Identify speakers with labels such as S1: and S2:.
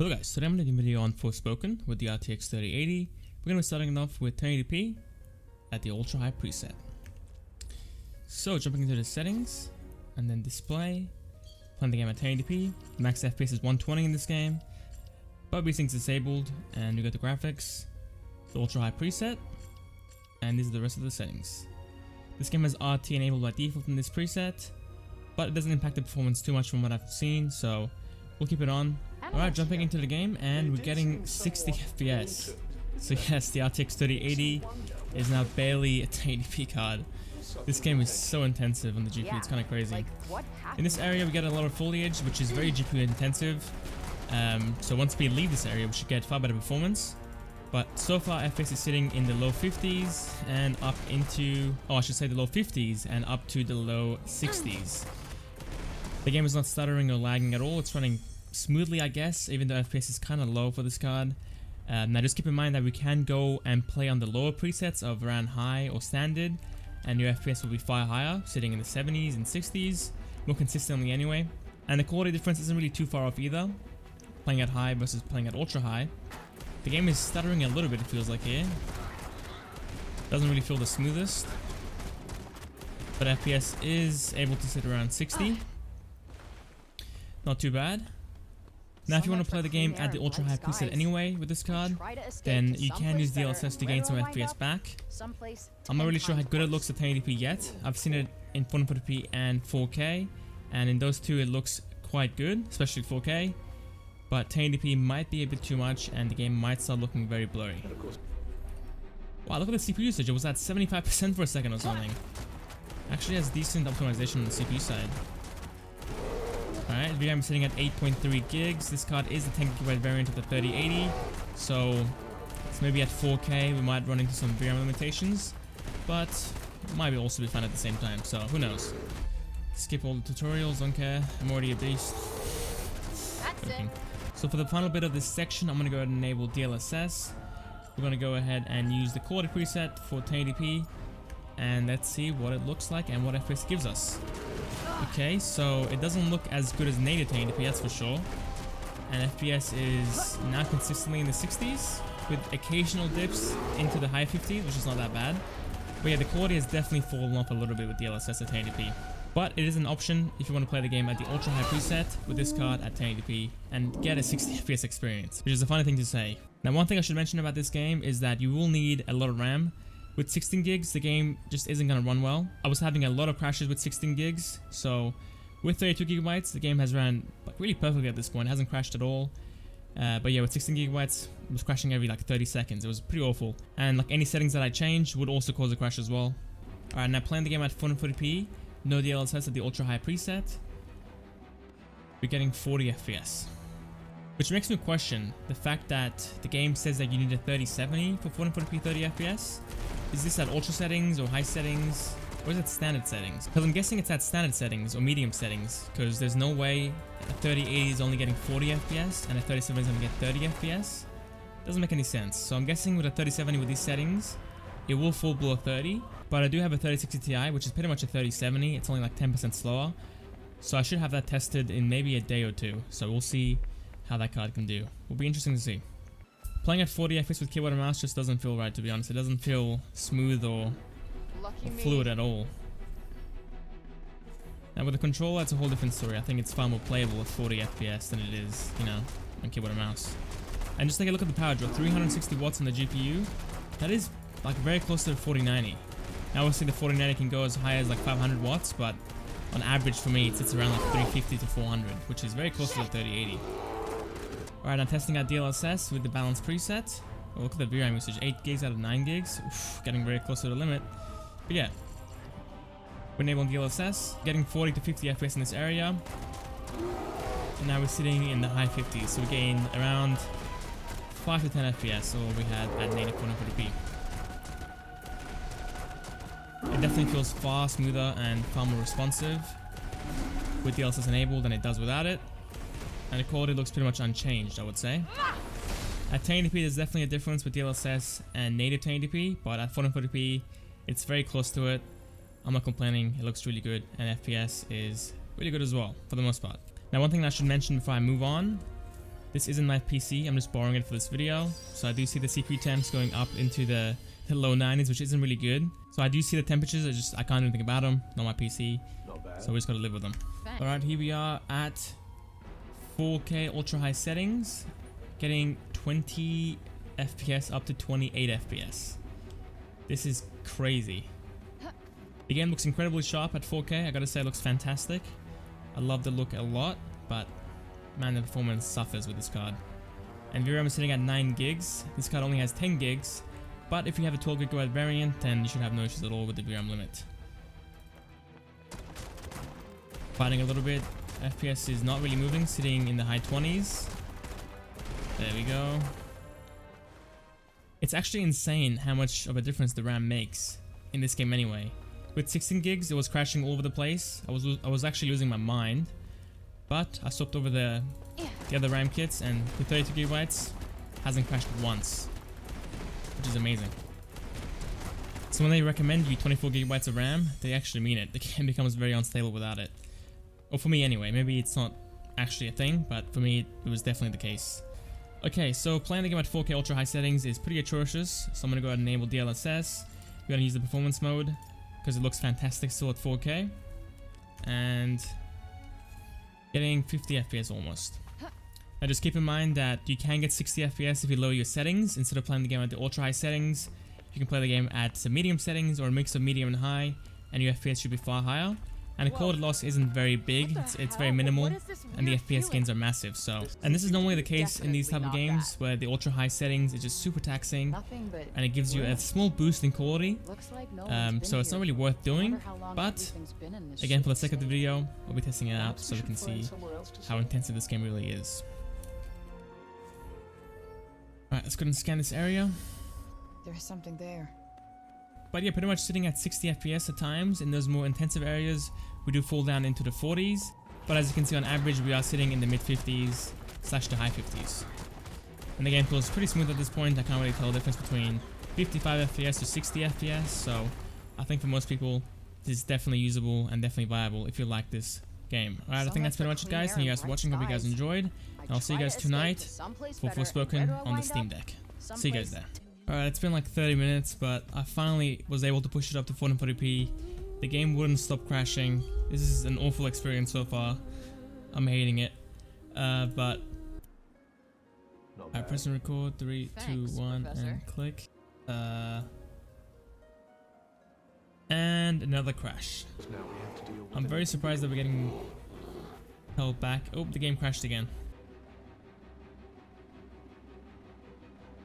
S1: Hello guys, today I'm making a video on Forspoken with the RTX 3080. We're going to be starting off with 1080p at the ultra high preset. So jumping into the settings and then display, playing the game at 1080p, max FPS is 120 in this game, but everything's disabled, and you got the graphics, the ultra high preset, and these are the rest of the settings. This game has RT enabled by default in this preset, but it doesn't impact the performance too much from what I've seen, so we'll keep it on. Alright, jumping into the game, and we're getting 60 FPS. So yes, the RTX 3080 is now barely a 1080p card. This game is so intensive on the GPU, it's kind of crazy. In this area we get a lot of foliage, which is very GPU intensive. So once we leave this area we should get far better performance. But so far FPS is sitting in the low 50s and up into, I should say the low 50s and up to the low 60s. The game is not stuttering or lagging at all, it's running smoothly I guess, even though FPS is kind of low for this card. Now just keep in mind that we can go and play on the lower presets of around high or standard, and your FPS will be far higher, sitting in the 70s and 60s, more consistently anyway. And the quality difference isn't really too far off either, playing at high versus playing at ultra high. The game is stuttering a little bit, it feels like here. Doesn't really feel the smoothest, but FPS is able to sit around 60. Not too bad. Now if you want to play the game at the ultra high preset anyway with this card, then you can use DLSS to gain some FPS back. I'm not really sure how good it looks at 1080p yet. I've seen it in 440p and 4K, and in those two it looks quite good, especially 4K. But 1080p might be a bit too much and the game might start looking very blurry. Wow, look at the CPU usage, it was at 75% for a second or something. Actually has decent optimization on the CPU side. Alright, VRAM is sitting at 8.3 gigs. This card is the 10GB variant of the 3080, so it's maybe at 4K we might run into some VRAM limitations, but might also be fun at the same time, so who knows. Skip all the tutorials, don't care, I'm already a beast. Okay. So for the final bit of this section, I'm going to go ahead and enable DLSS. We're going to go ahead and use the quality preset for 1080p, and let's see what it looks like and what FPS gives us. Okay, so it doesn't look as good as native 1080p, that's for sure. And FPS is now consistently in the 60s, with occasional dips into the high 50s, which is not that bad. But yeah, the quality has definitely fallen off a little bit with DLSS at 1080p. But it is an option if you want to play the game at the ultra high preset with this card at 1080p and get a 60 FPS experience, which is a funny thing to say. Now one thing I should mention about this game is that you will need a lot of RAM. With 16 gigs, the game just isn't going to run well. I was having a lot of crashes with 16 gigs, so with 32 gigabytes, the game has run really perfectly at this point. It hasn't crashed at all. But yeah, with 16 gigabytes, it was crashing every 30 seconds. It was pretty awful. And any settings that I changed would also cause a crash as well. Alright, now playing the game at 440p, no DLSS at the ultra high preset, we're getting 40 FPS. Which makes me question the fact that the game says that you need a 3070 for 440p 30 FPS. Is this at ultra settings or high settings, or is it standard settings? Because I'm guessing it's at standard settings or medium settings, because there's no way a 3080 is only getting 40 FPS and a 3070 is going to get 30 FPS. Doesn't make any sense. So I'm guessing with a 3070 with these settings, it will fall below 30. But I do have a 3060 Ti, which is pretty much a 3070. It's only 10% slower. So I should have that tested in maybe a day or two. So we'll see how that card can do. Will be interesting to see. Playing at 40 FPS with keyboard and mouse just doesn't feel right, to be honest. It doesn't feel smooth or fluid at all. Now with the controller, it's a whole different story. I think it's far more playable with 40 FPS than it is, on keyboard and mouse. And just take a look at the power draw. 360 watts on the GPU. That is very close to the 4090. Now obviously the 4090 can go as high as 500 watts, but on average for me it sits around 350 to 400, which is very close to the 3080. Alright, I'm testing out DLSS with the balance preset. Oh, look at the VRAM usage, 8 gigs out of 9 gigs. Oof, getting very close to the limit. But yeah, we're enabling DLSS, getting 40 to 50 FPS in this area. And now we're sitting in the high 50s, so we gain around 5 to 10 FPS, so we had at native 440p. It definitely feels far smoother and far more responsive with DLSS enabled than it does without it. And the quality looks pretty much unchanged, I would say. At 1080p, there's definitely a difference with DLSS and native 1080p, but at 440p, it's very close to it. I'm not complaining, it looks really good, and FPS is really good as well, for the most part. Now, one thing I should mention before I move on This isn't my PC, I'm just borrowing it for this video. So I do see the CPU temps going up into the low 90s, which isn't really good. So I do see the temperatures, I can't do anything about them, not my PC.
S2: Not bad.
S1: So we just gotta live with them. Alright, here we are at 4K ultra high settings, getting 20 FPS up to 28 FPS. This is crazy. The game looks incredibly sharp at 4K, I gotta say it looks fantastic. I love the look a lot, but man, the performance suffers with this card. And VRAM is sitting at 9 gigs. This card only has 10 gigs, but if you have a 12GB variant, then you should have no issues at all with the VRAM limit. Fighting a little bit, FPS is not really moving, sitting in the high 20s. There we go. It's actually insane how much of a difference the RAM makes in this game anyway. With 16 gigs, it was crashing all over the place. I was actually losing my mind. But I swapped over the other RAM kits, and with 32GB, hasn't crashed once, which is amazing. So when they recommend you 24GB of RAM, they actually mean it. The game becomes very unstable without it. Or for me anyway, maybe it's not actually a thing, but for me it was definitely the case. Okay, so playing the game at 4K ultra high settings is pretty atrocious, so I'm gonna go ahead and enable DLSS. We're gonna use the performance mode, because it looks fantastic still at 4K. And getting 50 FPS almost. Now just keep in mind that you can get 60 FPS if you lower your settings. Instead of playing the game at the ultra high settings, you can play the game at some medium settings or a mix of medium and high, and your FPS should be far higher. And the quality loss isn't very big, it's very minimal, and the FPS gains are massive. So, and this is normally the case in these type of games where the ultra high settings is just super taxing, and it gives you a small boost in quality. So it's not really worth doing, but again, for the sake of the video, we'll be testing it out so we can see how intensive this game really is. Alright, let's go and scan this area.
S3: There's something there.
S1: But yeah, pretty much sitting at 60 FPS at times. In those more intensive areas, we do fall down into the 40s. But as you can see, on average, we are sitting in the mid 50s / the high 50s. And the game feels pretty smooth at this point. I can't really tell the difference between 55 FPS to 60 FPS. So I think for most people, this is definitely usable and definitely viable if you like this game. Alright, I think that's pretty much it, guys. Thank you guys for watching. Hope you guys enjoyed. And I'll see you guys tonight for FORSPOKEN on the Steam Deck. See you guys there. Alright, it's been like 30 minutes, but I finally was able to push it up to 1440p. The game wouldn't stop crashing. This is an awful experience so far. I'm hating it. But I press and record, 3, 2, 1, and click. And another crash. I'm very surprised that we're getting held back. Oh, the game crashed again.